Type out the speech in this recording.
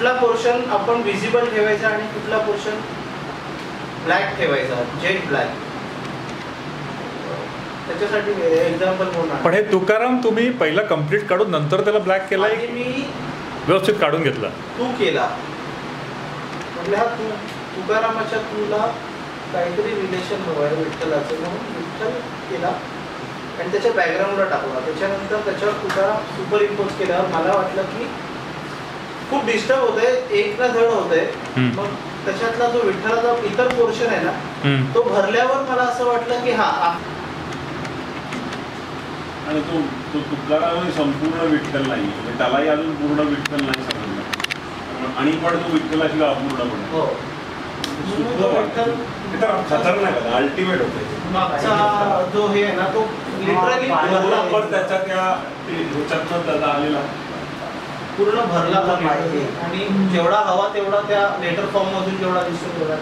कुठला पोर्शन आपण विजिबल ठेवायचा आणि कुठला पोर्शन ब्लॅक ठेवायचा, जेट ब्लॅक, त्याच्यासाठी एक्झाम्पल होणार. पण हे तुकाराम तुम्ही पहिला कम्प्लीट काढून नंतर त्याला ब्लॅक केला आणि मी व्यवस्थित काढून घेतला? तू केला म्हणजे हा तुकारामाच्या तुला काहीतरी रिलेशन हवं आहे विठ्ठलाचं म्हणून विठ्ठल केला आणि त्याच्या बॅकग्राऊंडला टाकला. त्याच्यानंतर त्याच्यावर तुकाराम सुपर इम्पोज केल्यावर मला वाटलं की खूप डिस्टर्ब होत आहे, एक ना धड होत आहे. मग त्याच्यातला जो विठ्ठलाचा इतर पोर्शन आहे ना तो भरल्यावर मला असं वाटलं की हा आणि तो तुकाराम संपूर्ण विठ्ठल नाही म्हणजे त्यालाही अजून पूर्ण विठ्ठल नाही समजलं आणि पण तो विठ्ठलाची अपूर्ण पण हो खतरनाक अल्टिमेट होते. मागचा जो हे आहे ना तो लिटरली त्याच्या त्या ह्याच्यातनं त्याचा आलेला पूर्ण भरला पाहिजे आणि जेवढा हवा तेवढा त्या लेटर फॉर्म मधून जेवढा दिसतो तेवढा